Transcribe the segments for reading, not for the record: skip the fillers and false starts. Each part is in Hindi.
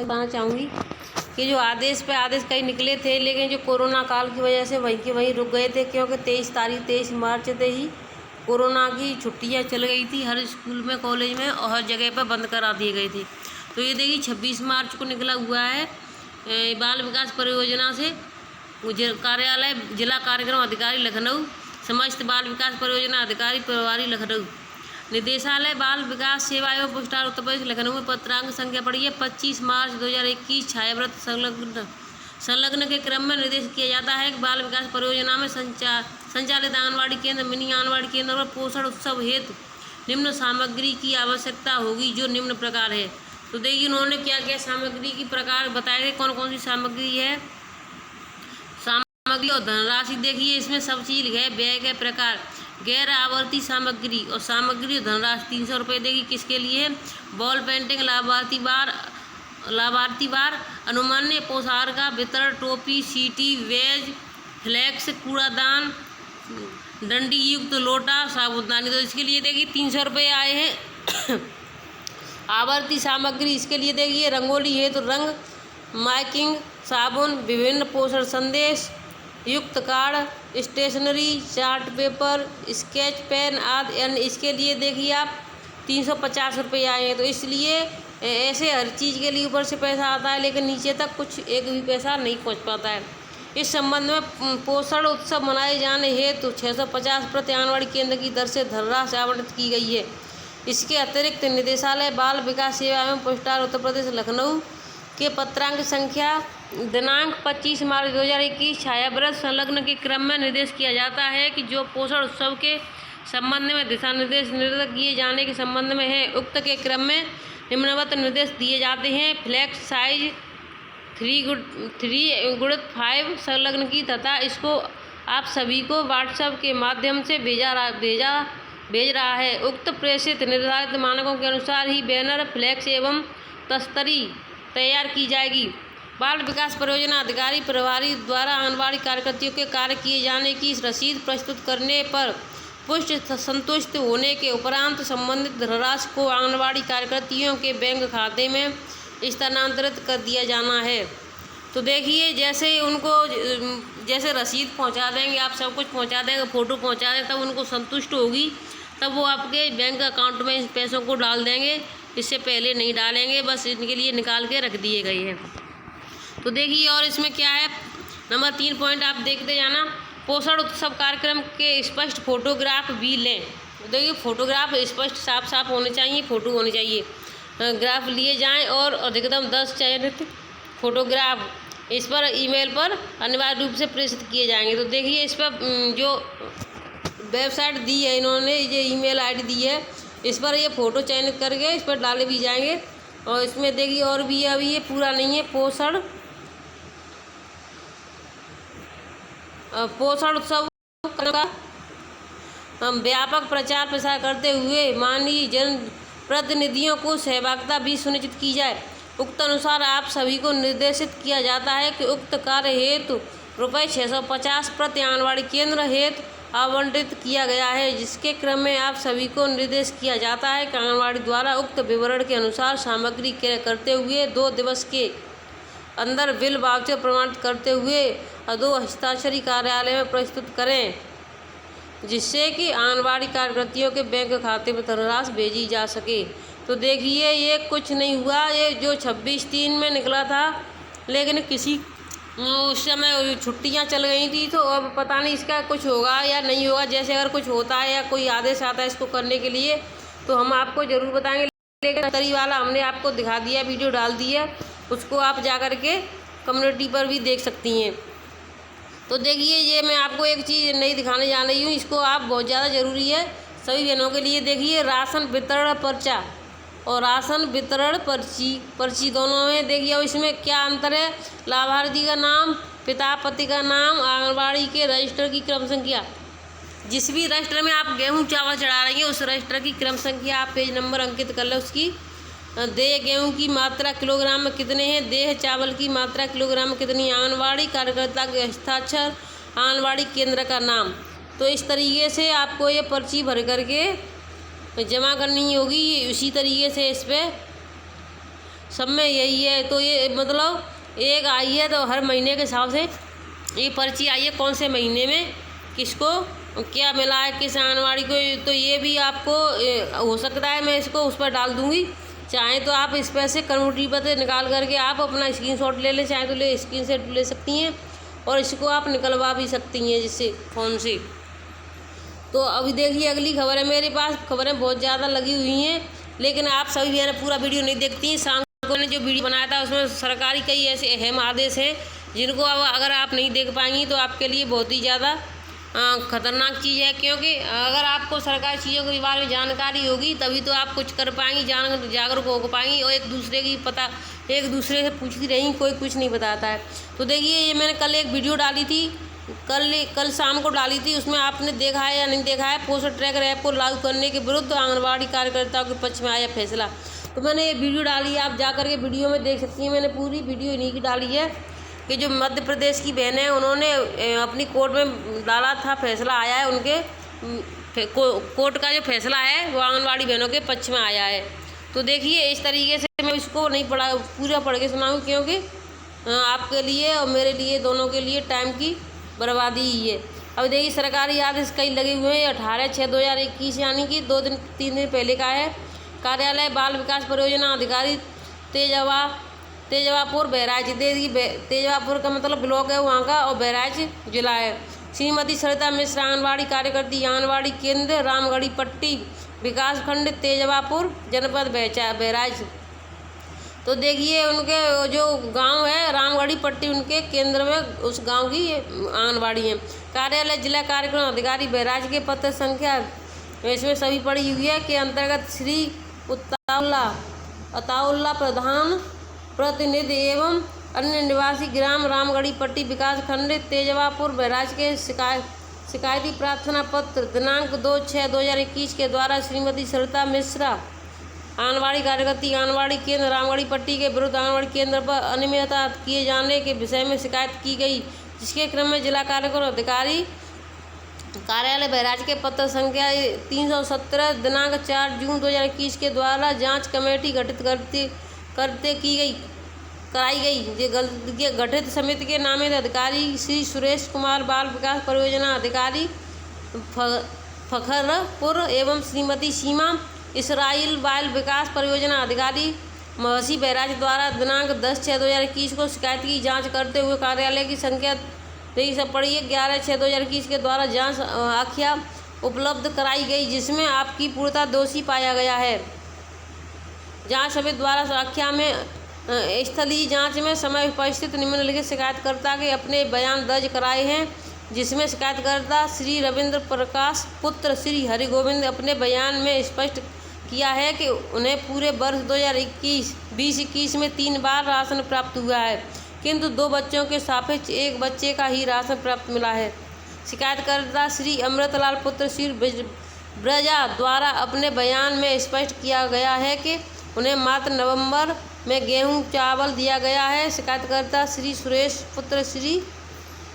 बताना चाहूँगी कि जो आदेश कई निकले थे, लेकिन जो कोरोना काल की वजह से वहीं के वहीं रुक गए थे, क्योंकि 23 मार्च से ही कोरोना की छुट्टियां चल गई थी हर स्कूल में, कॉलेज में और हर जगह पर बंद करा दिए गए थे। तो ये देखिए 26 मार्च को निकला हुआ है बाल विकास परियोजना से कार्यालय जिला कार्यक्रम अधिकारी लखनऊ, समस्त बाल विकास परियोजना अधिकारी प्रभारी लखनऊ, निदेशालय बाल विकास सेवा एवं पुरस्कार उत्तर प्रदेश लखनऊ में पत्रांक संख्या पड़ी है 25 मार्च 2021 छायाव्रत संलग्न के क्रम में निर्देश किया जाता है कि बाल विकास परियोजना में संचालित आंगनबाड़ी केंद्र, मिनी आंगनबाड़ी केंद्र और पोषण उत्सव हेतु निम्न सामग्री की आवश्यकता होगी, जो निम्न प्रकार है। तो देखिए उन्होंने क्या क्या सामग्री की प्रकार बताए थे, कौन कौन सी सामग्री है, सामग्री और धनराशि। देखिए इसमें सब चीज है, व्यय के प्रकार, गैर आवर्ती सामग्री और सामग्री और धनराशि 300 रुपये देगी। किसके लिए? बॉल पेंटिंग, लाभार्थी बार, अनुमान्य पोषाहार का वितरण, टोपी, सीटी, वेज, फ्लैक्स, कूड़ादान, डंडी युक्त लोटा, साबुनदानी। तो इसके लिए देखिए 300 रुपये आए हैं। आवर्ती सामग्री इसके लिए देखिए रंगोली है तो रंग, माइकिंग, साबुन, विभिन्न पोषण संदेश युक्त card, stationery, chart paper, sketch pen आदि अन्य। इसके लिए देखिए आप 350 रुपये आए हैं। तो इसलिए ऐसे हर चीज़ के लिए ऊपर से पैसा आता है, लेकिन नीचे तक कुछ एक भी पैसा नहीं पहुंच पाता है। इस संबंध में पोषण उत्सव मनाए जाने हेतु 650 प्रति आंगनबाड़ी केंद्र की दर से धनराशि आवंटित की गई है। इसके अतिरिक्त निदेशालय बाल विकास सेवा एवं पुरस्कार उत्तर प्रदेश लखनऊ के पत्रांक संख्या दिनांक 25 मार्च 2021 छायाव्रत संलग्न के क्रम में निर्देश किया जाता है कि जो पोषण उत्सव के संबंध में दिशा निर्देश निर्गत किए जाने के संबंध में है, उक्त के क्रम में निम्नवत निर्देश दिए जाते हैं। फ्लैक्स साइज 3x5 संलग्न की तथा इसको आप सभी को व्हाट्सएप के माध्यम से भेज रहा है। उक्त प्रेषित निर्धारित मानकों के अनुसार ही बैनर, फ्लैक्स एवं तस्तरी तैयार की जाएगी। बाल विकास परियोजना अधिकारी प्रभारी द्वारा आंगनबाड़ी कार्यकर्तियों के कार्य किए जाने की रसीद प्रस्तुत करने पर पुष्ट संतुष्ट होने के उपरांत संबंधित धनराशि को आंगनबाड़ी कार्यकर्तियों के बैंक खाते में स्थानांतरित कर दिया जाना है। तो देखिए जैसे रसीद पहुंचा देंगे, आप सब कुछ पहुंचा देंगे, फ़ोटो पहुंचा दें, तब उनको संतुष्ट होगी, तब वो आपके बैंक अकाउंट में पैसों को डाल देंगे। इससे पहले नहीं डालेंगे, बस इनके लिए निकाल के रख दिए गए हैं। तो देखिए और इसमें क्या है, नंबर 3 पॉइंट आप देखते जाना। पोषण उत्सव कार्यक्रम के स्पष्ट फोटोग्राफ भी लें। देखिए फोटोग्राफ स्पष्ट साफ होने चाहिए, फ़ोटो होनी चाहिए, ग्राफ लिए जाएं और अधिकतम 10 चयनित फोटोग्राफ इस पर ईमेल पर अनिवार्य रूप से प्रेषित किए जाएंगे। तो देखिए इस पर जो वेबसाइट दी है इन्होंने, ये ईमेल आईडी दी है, इस पर ये फ़ोटो चयनित करके इस पर डाले भी जाएंगे। और इसमें देखिए और भी है, अभी ये पूरा नहीं है। पोषण उत्सव का व्यापक प्रचार प्रसार करते हुए माननीय जन प्रतिनिधियों को सहभागिता भी सुनिश्चित की जाए। उक्त अनुसार आप सभी को निर्देशित किया जाता है कि उक्त कार्य हेतु रुपये 650 प्रति आंगनबाड़ी केंद्र हेतु आवंटित किया गया है, जिसके क्रम में आप सभी को निर्देश किया जाता है कि आंगनबाड़ी द्वारा उक्त विवरण के अनुसार सामग्री क्रय करते हुए 2 दिवस के अंदर बिल वाउचर प्रमाणित करते हुए 2 हस्ताक्षरी कार्यालय में प्रस्तुत करें, जिससे कि आंगनबाड़ी कार्यकर्तियों के बैंक खाते में धनराशि भेजी जा सके। तो देखिए ये कुछ नहीं हुआ, ये जो 26/3 में निकला था, लेकिन किसी उस समय छुट्टियां चल गई थी, तो अब पता नहीं इसका कुछ होगा या नहीं होगा। जैसे अगर कुछ होता है या कोई आदेश आता है इसको करने के लिए तो हम आपको ज़रूर बताएंगे। लेकिन तरी वाला हमने आपको दिखा दिया, वीडियो डाल दी है, उसको आप जा कर के कम्युनिटी पर भी देख सकती हैं। तो देखिए ये मैं आपको एक चीज़ नहीं दिखाने जा रही हूँ, इसको आप बहुत ज़्यादा ज़रूरी है सभी बहनों के लिए। देखिए राशन वितरण पर्चा और राशन वितरण पर्ची दोनों में देखिए अब इसमें क्या अंतर है। लाभार्थी का नाम, पिता पति का नाम, आंगनबाड़ी के रजिस्टर की क्रम संख्या, जिस भी रजिस्टर में आप गेहूँ चावल चढ़ा रही हैं उस रजिस्टर की क्रम संख्या आप पेज नंबर अंकित कर लें उसकी। देह गेहूँ की मात्रा किलोग्राम में कितने हैं, देह चावल की मात्रा किलोग्राम में कितनी, आंगनबाड़ी कार्यकर्ता के हस्ताक्षर, आंगनबाड़ी केंद्र का नाम। तो इस तरीके से आपको ये पर्ची भर करके जमा करनी होगी। ये उसी तरीके से इस पर सब में यही है। तो ये मतलब एक आई है तो हर महीने के हिसाब से ये पर्ची आई है कौन से महीने में किसको क्या मिला है किस आंगनबाड़ी को। तो ये भी आपको हो सकता है मैं इसको उस पर डाल दूँगी, चाहे तो आप इस पर से कन्वर्टी पत्र निकाल करके आप अपना स्क्रीनशॉट ले लें, चाहे तो स्क्रीनशॉट ले सकती हैं और इसको आप निकलवा भी सकती हैं जिससे फ़ोन से। तो अभी देखिए अगली खबर है मेरे पास। खबरें बहुत ज़्यादा लगी हुई हैं लेकिन आप सभी मैंने पूरा वीडियो नहीं देखती हैं। शाम को मैंने जो वीडियो बनाया था उसमें सरकारी कई ऐसे अहम आदेश हैं जिनको अब अगर आप नहीं देख पाएंगी तो आपके लिए बहुत ही ज़्यादा ख़तरनाक चीज़ है, क्योंकि अगर आपको सरकारी चीज़ों के बारे में जानकारी होगी तभी तो आप कुछ कर पाएंगी, जागरूक हो पाएंगी। और एक दूसरे से पूछती रहेंगी, कोई कुछ नहीं बताता है। तो देखिए ये मैंने कल एक वीडियो डाली थी, कल शाम को डाली थी, उसमें आपने देखा है या नहीं देखा है। पोस्टर ट्रैकर ऐप को लागू करने के विरुद्ध आंगनबाड़ी कार्यकर्ताओं के पक्ष में आया फैसला। तो मैंने ये वीडियो डाली है, आप जा कर के वीडियो में देख सकती हैं। मैंने पूरी वीडियो इन्हीं की डाली है कि जो मध्य प्रदेश की बहन है उन्होंने अपनी कोर्ट में डाला था, फैसला आया है उनके कोर्ट का जो फैसला है वो आंगनबाड़ी बहनों के पक्ष में आया है। तो देखिए इस तरीके से मैं इसको नहीं पूरा पढ़ के सुनाऊँ, क्योंकि आपके लिए और मेरे लिए दोनों के लिए टाइम की बर्बादी ही है। अब देखिए सरकारी आदेश कई लगे हुए हैं। 18/6/2021 यानी कि 3 दिन पहले का है। कार्यालय बाल विकास परियोजना अधिकारी तेजवापुर बहराइच। तेजवापुर का मतलब ब्लॉक है वहाँ का और बहराइच जिला है। श्रीमती सरिता मिश्र आंगनबाड़ी कार्यकर्ती आंगनबाड़ी केंद्र रामगढ़ी पट्टी विकासखंड तेजवापुर जनपद बहराइच। तो देखिए उनके जो गांव है रामगढ़ी पट्टी उनके केंद्र में उस गांव की आंगनबाड़ी है। कार्यालय जिला कार्यक्रम अधिकारी बहराइच के पत्र संख्या इसमें सभी पड़ी हुई है के अंतर्गत श्री अताउल्ला प्रधान प्रतिनिधि एवं अन्य निवासी ग्राम रामगढ़ी पट्टी विकास खंड तेजवापुर बहराइच के शिकायती प्रार्थना पत्र दिनांक 2/6/2021 के द्वारा श्रीमती सरिता मिश्रा आंगनबाड़ी कार्यकर्ती आंगनबाड़ी केंद्र रामगढ़ी पट्टी के विरुद्ध आंगनबाड़ी केंद्र पर अनियमितता किए जाने के विषय में शिकायत की गई, जिसके क्रम में जिला कार्यक्रम अधिकारी कार्यालय बहराइच के पत्र संख्या 317 दिनांक 4 जून 2021 के द्वारा जांच कमेटी गठित कराई गई। गठित समिति के नामित अधिकारी श्री सुरेश कुमार बाल विकास परियोजना अधिकारी फखरपुर एवं श्रीमती सीमा इसराइल बाल विकास परियोजना अधिकारी महसी बहराइच द्वारा दिनांक 10/6/2021 को शिकायत की जांच करते हुए कार्यालय की संख्या सब पड़ी है 11/6/2021 के द्वारा जांच आख्या उपलब्ध कराई गई, जिसमें आपकी पूर्णतः दोषी पाया गया है। जांच समिति द्वारा आख्या में स्थलीय जांच में समय उपस्थित निम्नलिखित शिकायतकर्ता के अपने बयान दर्ज कराए हैं, जिसमें शिकायतकर्ता श्री रविंद्र प्रकाश पुत्र श्री हरिगोविंद अपने बयान में स्पष्ट किया है कि उन्हें पूरे वर्ष 2020-21 में 3 बार राशन प्राप्त हुआ है, किंतु 2 बच्चों के सापेक्ष 1 बच्चे का ही राशन प्राप्त मिला है। शिकायतकर्ता श्री अमृतलाल पुत्र श्री ब्रजा द्वारा अपने बयान में स्पष्ट किया गया है कि उन्हें मात्र नवंबर में गेहूं चावल दिया गया है। शिकायतकर्ता श्री सुरेश पुत्र श्री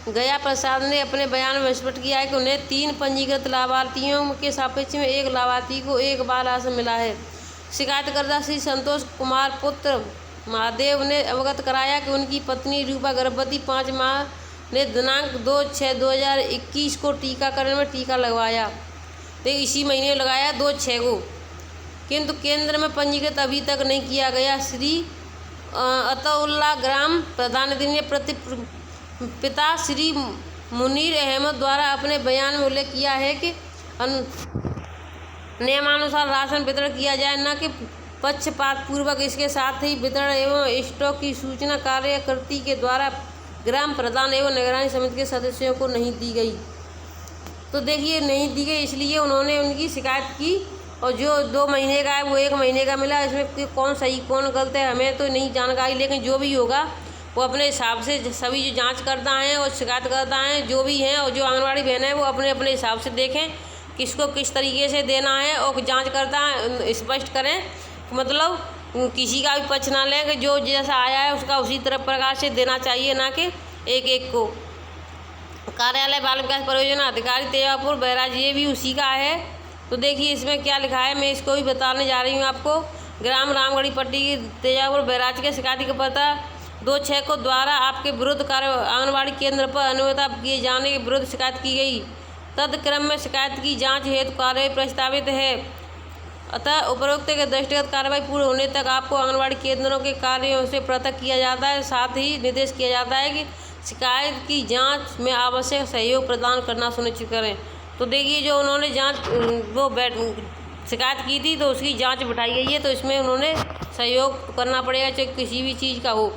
गया प्रसाद ने अपने बयान में स्पष्ट किया है कि उन्हें 3 पंजीकृत लाभार्थियों के सापेक्ष में 1 लाभार्थी को 1 बार राशन मिला है। शिकायतकर्ता श्री संतोष कुमार पुत्र महादेव ने अवगत कराया कि उनकी पत्नी रूपा गर्भवती 5 माह ने दिनांक 2/6/2021 को टीकाकरण में टीका लगवाया। तो इसी महीने लगाया 2/6 को, किंतु केंद्र में पंजीकृत अभी तक नहीं किया गया। श्री अतउल्ला ग्राम प्रधान ने पिता श्री मुनीर अहमद द्वारा अपने बयान में उल्लेख किया है कि नियमानुसार राशन वितरण किया जाए, न कि पक्षपात पूर्वक। इसके साथ ही वितरण एवं स्टॉक की सूचना कार्यकर्ती के द्वारा ग्राम प्रधान एवं निगरानी समिति के सदस्यों को नहीं दी गई। तो देखिए नहीं दी गई, इसलिए उन्होंने उनकी शिकायत की और जो 2 महीने का है वो 1 महीने का मिला। इसमें कौन सही कौन गलत है हमें तो नहीं जानकारी, लेकिन जो भी होगा वो अपने हिसाब से सभी जो जांचकर्ता हैं और शिकायतकर्ता हैं जो भी हैं और जो आंगनबाड़ी बहन है वो अपने अपने हिसाब से देखें किसको किस तरीके से देना है और जांचकर्ता स्पष्ट करें, मतलब किसी का भी पक्ष ना लें कि जो जैसा आया है उसका उसी तरह प्रकार से देना चाहिए, ना कि एक को। कार्यालय बाल विकास परियोजना अधिकारी तेजवापुर बहराइच ये भी उसी का है। तो देखिए इसमें क्या लिखा है, मैं इसको भी बताने जा रही हूँ आपको। ग्राम रामगढ़ी पट्टी की तेजापुर बैराज के शिकायती का पता 26 को द्वारा आपके विरुद्ध कार्य आंगनबाड़ी केंद्र पर अनियमितता किए जाने के विरुद्ध शिकायत की गई। तत्क्रम में शिकायत की जांच हेतु कार्रवाई प्रस्तावित है। अतः उपरोक्त के दृष्टिगत कार्रवाई पूर्ण होने तक आपको आंगनबाड़ी केंद्रों के कार्यों से पृथक किया जाता है। साथ ही निर्देश किया जाता है कि शिकायत की जांच में आवश्यक सहयोग प्रदान करना सुनिश्चित करें। तो देखिए, जो उन्होंने शिकायत की थी तो उसकी जांच बिठाई गई है, तो इसमें उन्होंने सहयोग करना पड़ेगा, चाहे किसी भी चीज़ का हो।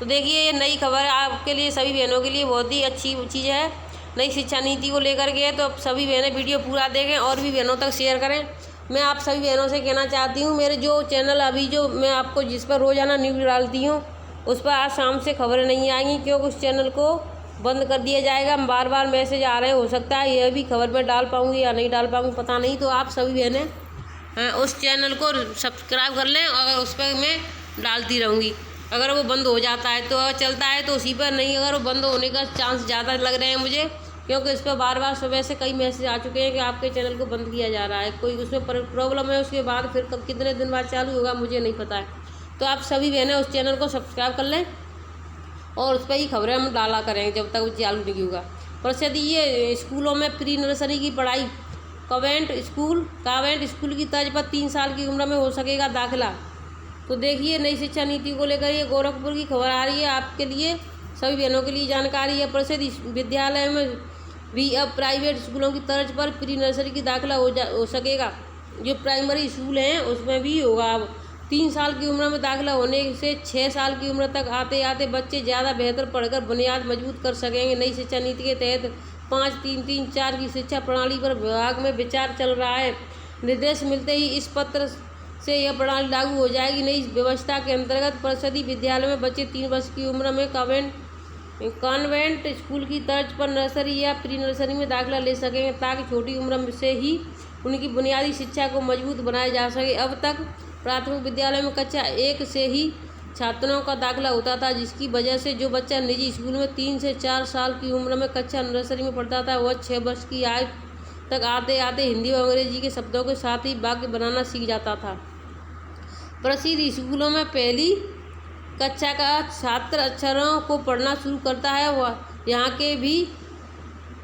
तो देखिए, ये नई खबर है आपके लिए, सभी बहनों के लिए बहुत ही अच्छी चीज़ है, नई शिक्षा नीति को लेकर के है। तो अब सभी बहनें वीडियो पूरा देखें और भी बहनों तक शेयर करें। मैं आप सभी बहनों से कहना चाहती हूँ, मेरे जो चैनल अभी जो मैं आपको जिस पर रोज़ाना न्यूज़ डालती हूँ उस पर आज शाम से खबरें नहीं आएंगी, क्योंकि उस चैनल को बंद कर दिया जाएगा। बार बार मैसेज आ रहे, हो सकता है यह भी खबर में डाल पाऊँगी या नहीं डाल पाऊँगी, पता नहीं। तो आप सभी बहनें उस चैनल को सब्सक्राइब कर लें, और उस पर मैं डालती रहूँगी। अगर वो बंद हो जाता है तो चलता है तो उसी पर, नहीं अगर वो बंद होने का चांस ज़्यादा लग रहे हैं मुझे, क्योंकि इस पर बार बार सुबह से कई मैसेज आ चुके हैं कि आपके चैनल को बंद किया जा रहा है, कोई उसमें प्रॉब्लम है, उसके बाद फिर कितने दिन बाद चालू होगा मुझे नहीं पता है। तो आप सभी बहनें उस चैनल को सब्सक्राइब कर लें और उस पर ही खबरें हम डाला करेंगे जब तक वो चालू नहीं होगा। प्रसिद्ध ये स्कूलों में प्री नर्सरी की पढ़ाई कावेंट स्कूल की तर्ज पर 3 साल की उम्र में हो सकेगा दाखिला। तो देखिए, नई शिक्षा नीति को लेकर ये गोरखपुर की खबर आ रही है आपके लिए, सभी बहनों के लिए जानकारी है। प्रसिद्ध विद्यालय में भी अब प्राइवेट स्कूलों की तर्ज पर प्री नर्सरी की दाखिला हो सकेगा। जो प्राइमरी स्कूल हैं उसमें भी होगा। अब 3 साल की उम्र में दाखिला होने से 6 साल की उम्र तक आते आते बच्चे ज़्यादा बेहतर पढ़कर बुनियाद मजबूत कर सकेंगे। नई शिक्षा नीति के तहत 5-3-3-4 की शिक्षा प्रणाली पर विभाग में विचार चल रहा है। निर्देश मिलते ही इस पत्र से यह प्रणाली लागू हो जाएगी। नई व्यवस्था के अंतर्गत परिषदीय विद्यालय में बच्चे 3 वर्ष की उम्र में कॉन्वेंट स्कूल की तर्ज पर नर्सरी या प्री नर्सरी में दाखिला ले सकेंगे, ताकि छोटी उम्र से ही उनकी बुनियादी शिक्षा को मजबूत बनाया जा सके। अब तक प्राथमिक विद्यालय में कक्षा 1 से ही छात्रों का दाखिला होता था, जिसकी वजह से जो बच्चा निजी स्कूल में 3 से 4 साल की उम्र में कक्षा नर्सरी में पढ़ता था, वह 6 वर्ष की आयु तक आते आते हिंदी और अंग्रेजी के शब्दों के साथ ही वाक्य बनाना सीख जाता था। प्रसिद्ध स्कूलों में पहली कक्षा का छात्र अक्षरों को पढ़ना शुरू करता है। वह यहाँ के भी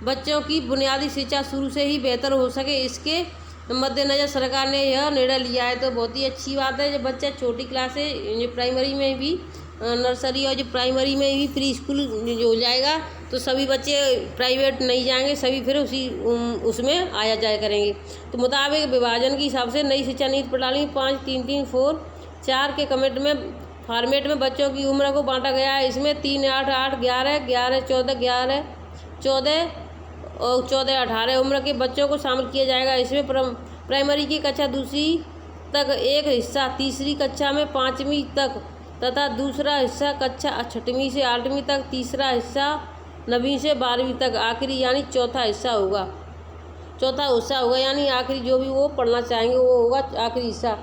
बच्चों की बुनियादी शिक्षा शुरू से ही बेहतर हो सके, इसके मद्देनज़र सरकार ने यह निर्णय लिया है। तो बहुत ही अच्छी बात है। जब बच्चा छोटी क्लास से जो प्राइमरी में भी नर्सरी और जो प्राइमरी में भी प्री स्कूल जो हो जाएगा, तो सभी बच्चे प्राइवेट नहीं जाएंगे, सभी फिर उसमें आया जाया करेंगे। तो मुताबिक विभाजन के हिसाब से नई शिक्षा नीति प्रणाली 5-3-3-4 के फॉर्मेट में बच्चों की उम्र को बांटा गया है। इसमें 3, 8, 8, 11, 11, 14, 11, 14 और 14, 18 उम्र के बच्चों को शामिल किया जाएगा। इसमें प्राइमरी की कक्षा 2वीं तक एक हिस्सा, तीसरी कक्षा में 5वीं तक तथा दूसरा हिस्सा कक्षा 6वीं से 8वीं तक, तीसरा हिस्सा 9वीं से 12वीं तक, आखिरी यानी चौथा हिस्सा होगा यानी आखिरी जो भी वो पढ़ना चाहेंगे वो होगा आखिरी हिस्सा।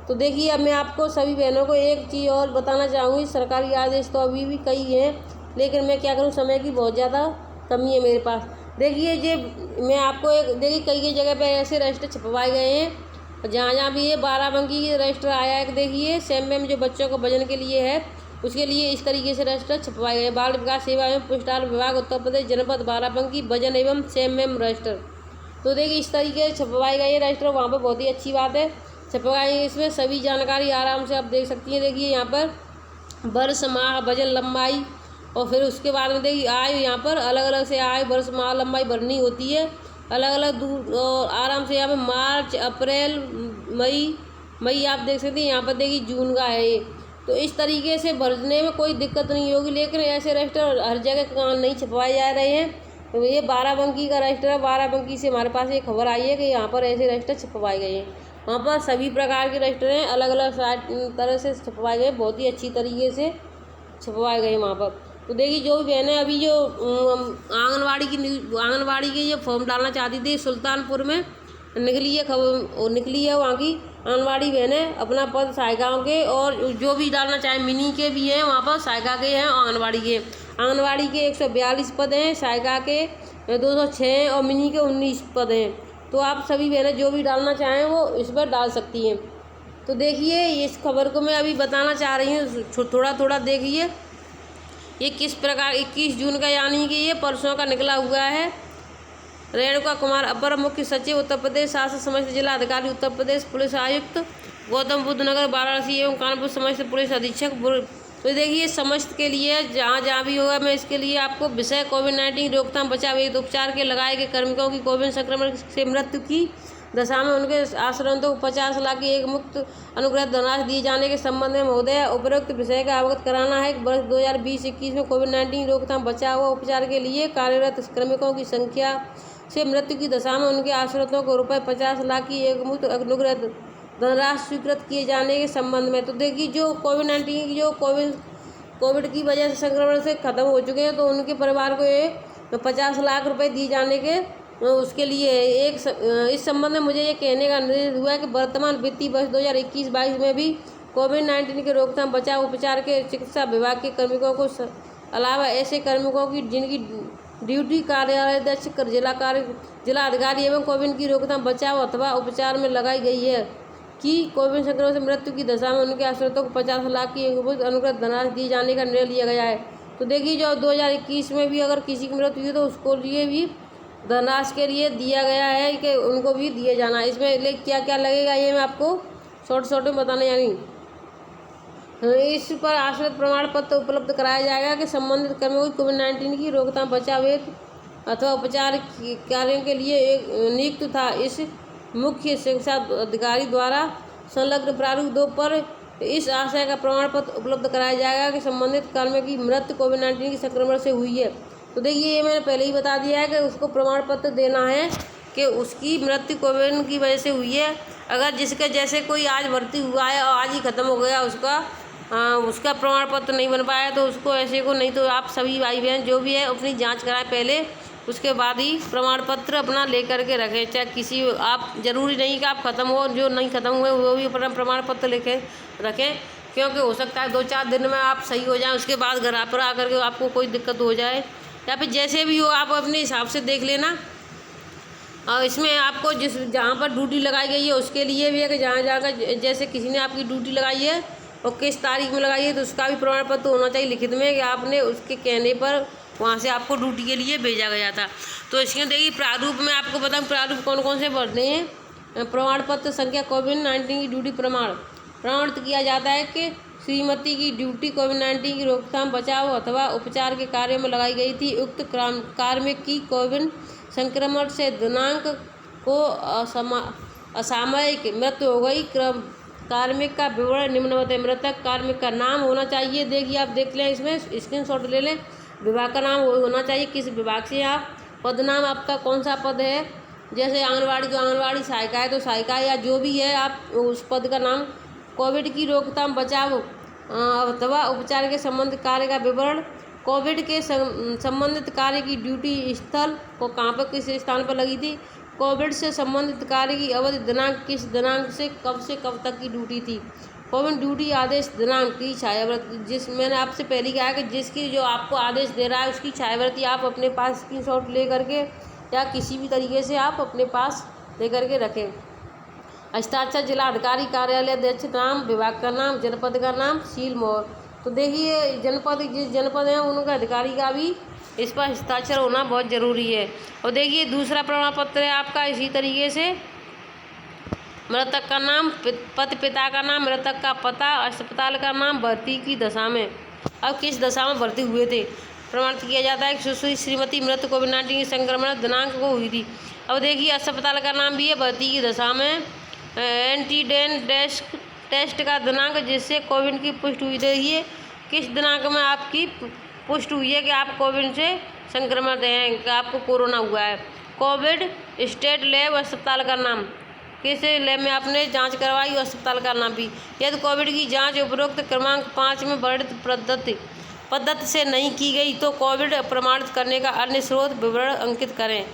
तो देखिए, अब मैं आपको सभी बहनों को एक चीज़ और बताना चाहूँगी। सरकारी आदेश तो अभी भी कई हैं, लेकिन मैं क्या करूँ, समय की बहुत ज़्यादा कमी है मेरे पास। देखिए, मैं आपको देखिए कई जगह पे ऐसे रजिस्टर छपवाए गए हैं, जहाँ भी ये 12 अंकी की रजिस्टर आया है। देखिए, सेम जो बच्चों को वजन के लिए है, उसके लिए इस तरीके से रजिस्टर छपवाए गए। बाल विकास सेवा एवं पुरस्कार विभाग उत्तर प्रदेश जनपद 12 अंकी वजन एवं सेम रजिस्टर। तो देखिए, इस तरीके से छपवाए गए रजिस्टर, वहाँ पर बहुत ही अच्छी बात है छपवाएंगे। इसमें सभी जानकारी आराम से आप देख सकती हैं। देखिए, यहाँ पर वर्ष, माह, वजन, लंबाई, और फिर उसके बाद में देखिए आयु, यहाँ पर अलग अलग से आयु, वर्ष, माह, लंबाई भरनी होती है अलग अलग दूर, और आराम से यहाँ पर मार्च, अप्रैल, मई आप देख सकते हैं। यहाँ पर देखिए जून का है ये। तो इस तरीके से भरने में कोई दिक्कत नहीं होगी, लेकिन ऐसे रजिस्टर हर जगह नहीं छपवाए जा रहे हैं। तो ये 12 अंकी का रजिस्टर है। 12 अंकी से हमारे पास ये खबर आई है कि यहाँ पर ऐसे रजिस्टर छपवाए गए हैं। वहाँ पर सभी प्रकार के रजिस्टर हैं, अलग अलग तरह से छपवाए गए, बहुत ही अच्छी तरीके से छपवाए गए वहाँ पर। तो देखिए, जो भी बहनें अभी जो आंगनबाड़ी के जो फॉर्म डालना चाहती थी, सुल्तानपुर में निकली है वहाँ की आंगनबाड़ी बहनें अपना पद सहायिकाओं के, और जो भी डालना चाहे मिनी के भी हैं, वहाँ पर सहायिका के हैं, आंगनबाड़ी के 142 पद हैं, सहायिका के 206 और मिनी के 19 पद हैं। तो आप सभी बहनें जो भी डालना चाहें वो इस पर डाल सकती हैं। तो देखिए इस खबर को मैं अभी बताना चाह रही हूँ, थोड़ा थोड़ा देखिए ये किस प्रकार 21 जून का, यानी कि ये परसों का निकला हुआ है। रेणुका कुमार, अपर मुख्य सचिव उत्तर प्रदेश शासन समस्त जिला अधिकारी उत्तर प्रदेश, पुलिस आयुक्त गौतम बुद्ध नगर वाराणसी एवं कानपुर समस्त पुलिस अधीक्षक। तो देखिए समस्त के लिए जहाँ जहाँ भी होगा, मैं इसके लिए आपको विषय कोविड-19 रोकथाम बचाव एवं उपचार के लगाए गए कार्मिकों की कोविड संक्रमण से मृत्यु की दशा में उनके आश्रितों को 50 लाख की एक मुक्त अनुग्रह धनराशि दिए जाने के संबंध में महोदय उपरोक्त विषय का अवगत कराना है। वर्ष 2020-21 में कोविड-19 रोकथाम बचाव व उपचार के लिए कार्यरत कार्मिकों की संख्या से मृत्यु की दशा में उनके आश्रितों को ₹50 लाख की एक मुक्त अनुग्रह धनराशि स्वीकृत किए जाने के संबंध में। तो देखिए जो कोविड-19 की जो कोविड की वजह से संक्रमण से खत्म हो चुके हैं, तो उनके परिवार को ये 50 लाख रुपए दिए जाने के उसके लिए इस संबंध में मुझे ये कहने का निर्देश हुआ है कि वर्तमान वित्तीय वर्ष 2021-22 में भी कोविड-19 के रोकथाम बचाव उपचार के चिकित्सा विभाग के कार्मिकों को अलावा ऐसे कार्मिकों की जिनकी ड्यूटी कार्यालयाध्यक्ष, जिला अधिकारी एवं कोविड की रोकथाम बचाव अथवा उपचार में लगाई गई है कि कोविड संक्रमण से मृत्यु की दशा में उनके आश्रितों को 50 लाख की अनुग्रह धनराशि दिए जाने का निर्णय लिया गया है। तो देखिए जो 2021 में भी अगर किसी की मृत्यु हुई तो उसको लिए भी धनराशि के लिए दिया गया है कि उनको भी दिए जाना। इसमें क्या क्या लगेगा ये मैं आपको शॉर्ट में बताने यानी इस पर आश्रित प्रमाण पत्र उपलब्ध कराया जाएगा कि संबंधित कर्मियों को कोविड-19 की रोकथाम बचाव अथवा उपचार कार्यों के लिए एक नियुक्त था। इस मुख्य शिक्षा अधिकारी द्वारा संलग्न प्रारूप 2 पर इस आशय का प्रमाण पत्र उपलब्ध कराया जाएगा कि संबंधित कार्मिक की मृत्यु कोविड-19 के संक्रमण से हुई है। तो देखिए ये मैंने पहले ही बता दिया है कि उसको प्रमाण पत्र देना है कि उसकी मृत्यु कोविड की वजह से हुई है। अगर जिसके जैसे कोई आज भर्ती हुआ है और आज ही ख़त्म हो गया उसका प्रमाण पत्र नहीं बन पाया, तो उसको ऐसे को नहीं, तो आप सभी भाई बहन जो भी है अपनी जांच कराएं पहले, उसके बाद ही प्रमाण पत्र अपना ले करके रखें। चाहे किसी आप ज़रूरी नहीं कि आप ख़त्म हो, जो नहीं ख़त्म हुए वो भी अपना प्रमाण पत्र लेके रखें, क्योंकि हो सकता है 2-4 दिन में आप सही हो जाएं, उसके बाद घर पर आकर के आपको कोई दिक्कत हो जाए, या फिर जैसे भी हो आप अपने हिसाब से देख लेना। और इसमें आपको जहाँ पर ड्यूटी लगाई गई है उसके लिए भी है कि जहाँ का जैसे किसी ने आपकी ड्यूटी लगाई है और किस तारीख में लगाई है, तो उसका भी प्रमाण पत्र होना चाहिए लिखित में कि आपने उसके कहने पर वहाँ से आपको ड्यूटी के लिए भेजा गया था। तो इसके देखिए प्रारूप में आपको बताऊँ प्रारूप कौन कौन से भरने हैं। प्रमाण पत्र संख्या कोविड-19 की ड्यूटी प्रमाणित किया जाता है कि श्रीमती की ड्यूटी कोविड-19 की रोकथाम बचाव अथवा उपचार के कार्य में लगाई गई थी। उक्त कार्मिक की कोविड संक्रमण से दिनांक को असामयिक मृत्यु हो गई। कार्मिक का विवरण निम्नवत है। मृतक कार्मिक का नाम होना चाहिए, देखिए आप देख लें, इसमें स्क्रीनशॉट ले लें। विभाग का नाम होना चाहिए, किस विभाग से आप, पद नाम आपका कौन सा पद है, जैसे आंगनवाड़ी जो आंगनवाड़ी सहायिका है तो सहायिका या जो भी है आप उस पद का नाम। कोविड की रोकथाम बचाव अथवा उपचार के संबंधित कार्य का विवरण। कोविड के संबंधित कार्य की ड्यूटी स्थल को कहाँ पर किस स्थान पर लगी थी। कोविड से संबंधित कार्य की अवधि दिनांक किस दिनांक से कब तक की ड्यूटी थी। कोविड ड्यूटी आदेश दिनांक की छायावृत्ति, जिस मैंने आपसे पहले कहा कि जिसकी जो आपको आदेश दे रहा है उसकी छायावृत्ति आप अपने पास स्क्रीनशॉट ले करके या किसी भी तरीके से आप अपने पास ले करके रखें। हस्ताक्षर जिला अधिकारी कार्यालय अध्यक्ष नाम, विभाग का नाम, जनपद का नाम, सील मोहर। तो देखिए जनपद जिस जनपद है उनका अधिकारी का भी इस पर हस्ताक्षर होना बहुत ज़रूरी है। और देखिए दूसरा प्रमाण पत्र है आपका इसी तरीके से मृतक का नाम, पिता का नाम, मृतक का पता, अस्पताल का नाम, भर्ती की दशा में, अब किस दशा में भर्ती हुए थे प्रमाणित किया जाता है कि श्रीमती मृत्यु कोविड-19 के संक्रमण दिनांक को हुई थी। अब देखिए अस्पताल का नाम भी है, भर्ती की दशा में, एंटीजन टेस्ट का दिनांक जिससे कोविड की पुष्टि हुई थी, किस दिनांक में आपकी पुष्टि हुई है कि आप कोविड से संक्रमित हैं, कि आपको कोरोना हुआ है। कोविड स्टेट लैब अस्पताल का नाम, किस लैब में आपने जांच करवाई, अस्पताल का नाम भी। यदि कोविड की जांच उपरोक्त क्रमांक 5 में वर्णित पद्धति से नहीं की गई तो कोविड प्रमाणित करने का अन्य स्रोत विवरण अंकित करें।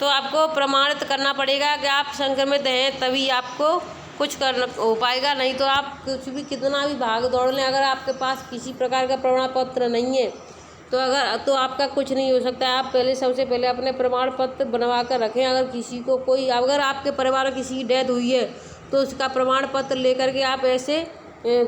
तो आपको प्रमाणित करना पड़ेगा कि आप संक्रमित हैं, तभी आपको कुछ करना हो पाएगा, नहीं तो आप कुछ भी कितना भी भाग दौड़ लें, अगर आपके पास किसी प्रकार का प्रमाण पत्र नहीं है तो आपका कुछ नहीं हो सकता है। आप सबसे पहले अपने प्रमाण पत्र बनवा कर रखें। अगर किसी को अगर आपके परिवार में किसी की डेथ हुई है तो उसका प्रमाण पत्र लेकर के आप ऐसे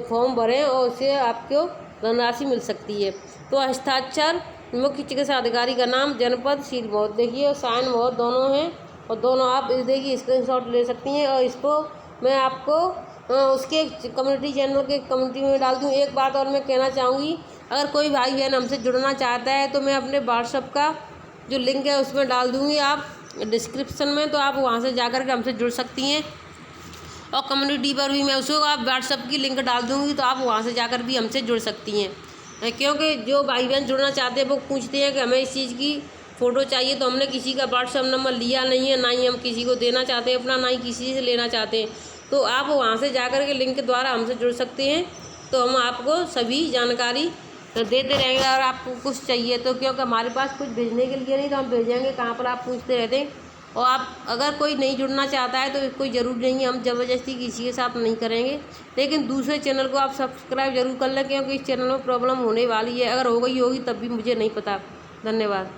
फॉर्म भरें और उससे आपको धनराशि मिल सकती है। तो हस्ताक्षर मुख्य चिकित्सा अधिकारी का नाम, जनपद, सील बहुत देखिए और साइन बहुत दोनों हैं, और दोनों आप देखिए स्क्रीनशॉट ले सकती हैं। और इसको मैं आपको उसके कम्युनिटी चैनल के कम्युनिटी में डाल दूँ। एक बात और मैं कहना चाहूँगी, अगर कोई भाई बहन हमसे जुड़ना चाहता है तो मैं अपने व्हाट्सएप का जो लिंक है उसमें डाल दूँगी आप डिस्क्रिप्शन में, तो आप वहाँ से जाकर के हमसे जुड़ सकती हैं। और कम्युनिटी पर भी मैं उसको आप व्हाट्सएप की लिंक डाल दूँगी, तो आप वहाँ से जाकर भी हमसे जुड़ सकती हैं। क्योंकि जो भाई बहन जुड़ना चाहते हैं वो पूछते हैं कि हमें इस चीज़ की फ़ोटो चाहिए, तो हमने किसी का व्हाट्सएप नंबर लिया नहीं है, ना ही हम किसी को देना चाहते हैं अपना, ना ही किसी से लेना चाहते हैं। तो आप वहाँ से जाकर के लिंक के द्वारा हमसे जुड़ सकते हैं, तो हम आपको सभी जानकारी देते रहेंगे। और आपको कुछ चाहिए तो, क्योंकि हमारे पास कुछ भेजने के लिए नहीं, तो हम भेजेंगे कहाँ पर आप पूछते रहते हैं। और आप अगर कोई नहीं जुड़ना चाहता है तो कोई ज़रूरी नहीं है, हम ज़बरदस्ती किसी के साथ नहीं करेंगे। लेकिन दूसरे चैनल को आप सब्सक्राइब जरूर कर लें, क्योंकि इस चैनल में प्रॉब्लम होने वाली है। अगर हो गई होगी तब भी मुझे नहीं पता। धन्यवाद।